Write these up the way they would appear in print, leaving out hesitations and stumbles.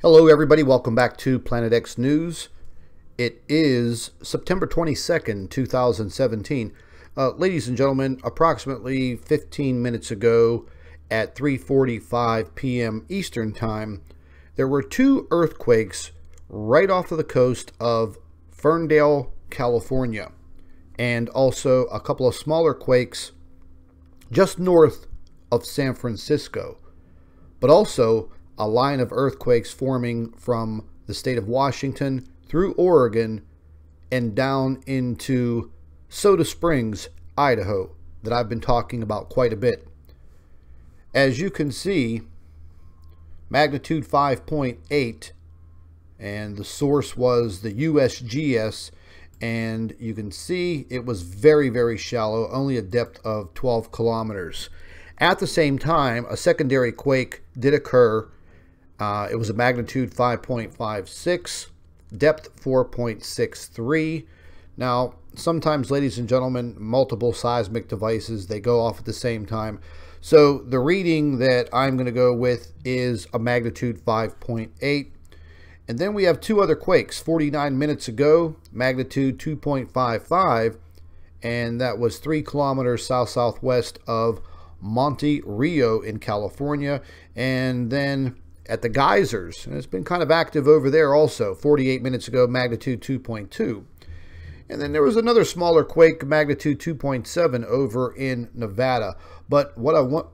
Hello everybody, welcome back to Planet X News. It is September 22nd, 2017. Ladies and gentlemen, approximately 15 minutes ago at 3:45 p.m. Eastern Time, there were two earthquakes right off of the coast of Ferndale, California, and also a couple of smaller quakes just north of San Francisco, but also a line of earthquakes forming from the state of Washington through Oregon and down into Soda Springs, Idaho, that I've been talking about quite a bit. As you can see, magnitude 5.8, and the source was the USGS, and you can see it was very, very shallow, only a depth of 12 kilometers. At the same time, a secondary quake did occur. It was a magnitude 5.56, depth 4.63. Now, sometimes, ladies and gentlemen, multiple seismic devices, they go off at the same time. So the reading that I'm going to go with is a magnitude 5.8. And then we have two other quakes 49 minutes ago, magnitude 2.55, and that was 3 kilometers south-southwest of Monte Rio in California. And then at the geysers, and it's been kind of active over there also, 48 minutes ago, magnitude 2.2. And then there was another smaller quake, magnitude 2.7 over in Nevada. But what I want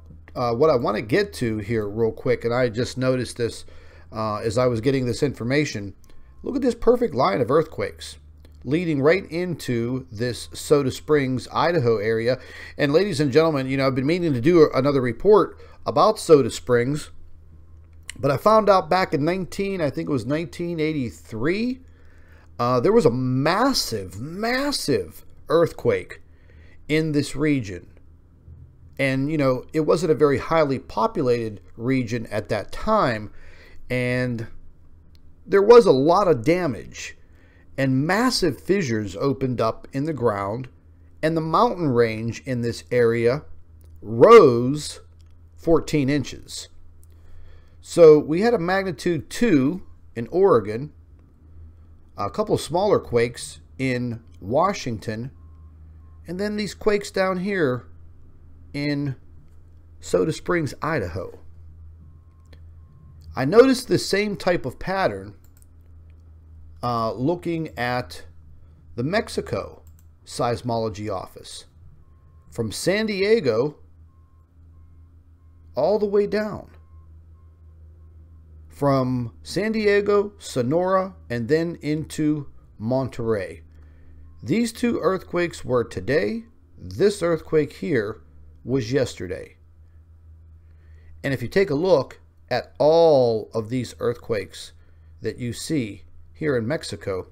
to get to here real quick, and I just noticed this as I was getting this information, look at this perfect line of earthquakes leading right into this Soda Springs, Idaho area. And ladies and gentlemen, you know, I've been meaning to do another report about Soda Springs, but I found out back in 1983, there was a massive earthquake in this region. And, you know, it wasn't a very highly populated region at that time. And there was a lot of damage. And massive fissures opened up in the ground. And the mountain range in this area rose 14 inches. So we had a magnitude 2 in Oregon, a couple of smaller quakes in Washington, and then these quakes down here in Soda Springs, Idaho. I noticed the same type of pattern looking at the Mexico seismology office, from San Diego all the way down. From San Diego, Sonora, and then into Monterey. These two earthquakes were today. This earthquake here was yesterday. And if you take a look at all of these earthquakes that you see here in Mexico,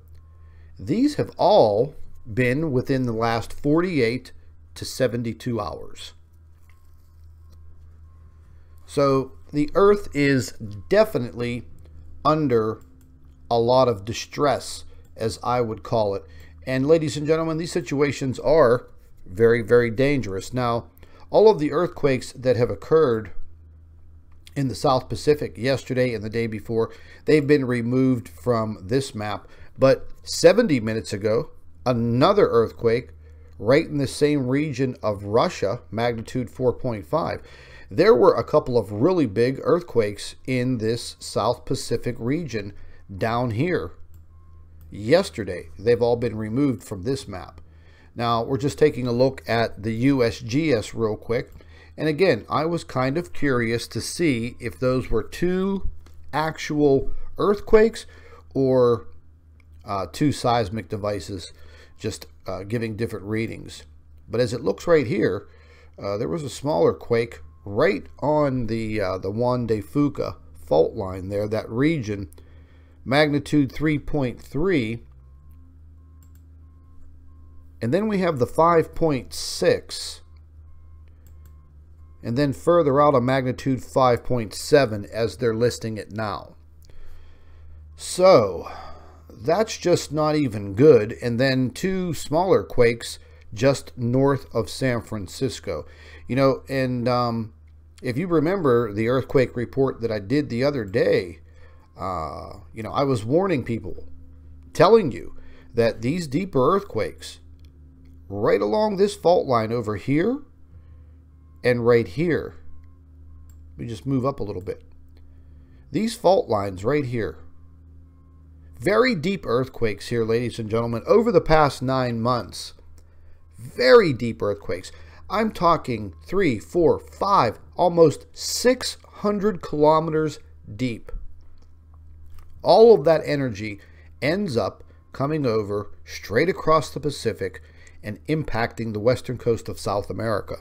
these have all been within the last 48 to 72 hours. So the Earth is definitely under a lot of distress, as I would call it. And ladies and gentlemen, these situations are very, very dangerous. Now, all of the earthquakes that have occurred in the South Pacific yesterday and the day before, they've been removed from this map. But 70 minutes ago, another earthquake right in the same region of Russia, magnitude 4.5. There were a couple of really big earthquakes in this South Pacific region down here yesterday. They've all been removed from this map. Now, we're just taking a look at the USGS real quick. And again, I was kind of curious to see if those were two actual earthquakes or two seismic devices just giving different readings. But as it looks right here, there was a smaller quake right on the Juan de Fuca fault line there, that region, magnitude 3.3. And then we have the 5.6. And then further out a magnitude 5.7 as they're listing it now. So that's just not even good. And then two smaller quakes just north of San Francisco. You know, and if you remember the earthquake report that I did the other day, I was warning people, telling you that these deeper earthquakes right along this fault line over here and right here, let me just move up a little bit. These fault lines right here, very deep earthquakes here, ladies and gentlemen, over the past 9 months. Very deep earthquakes. I'm talking 3, 4, 5, almost 600 kilometers deep. All of that energy ends up coming over straight across the Pacific and impacting the western coast of South America.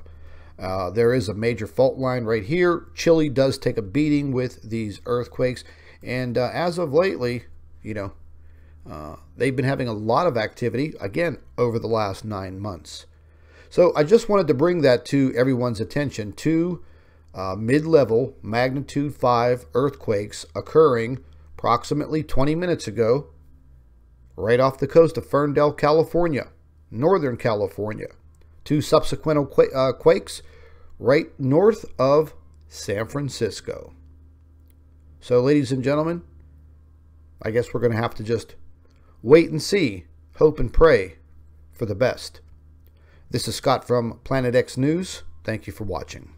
There is a major fault line right here. Chile does take a beating with these earthquakes, and as of lately, they've been having a lot of activity, again, over the last 9 months. So I just wanted to bring that to everyone's attention. 2 mid-level magnitude 5 earthquakes occurring approximately 20 minutes ago right off the coast of Ferndale, California, Northern California. 2 subsequent quakes right north of San Francisco. So, ladies and gentlemen, I guess we're going to have to just wait and see, hope and pray for the best. This is Scott from Planet X News. Thank you for watching.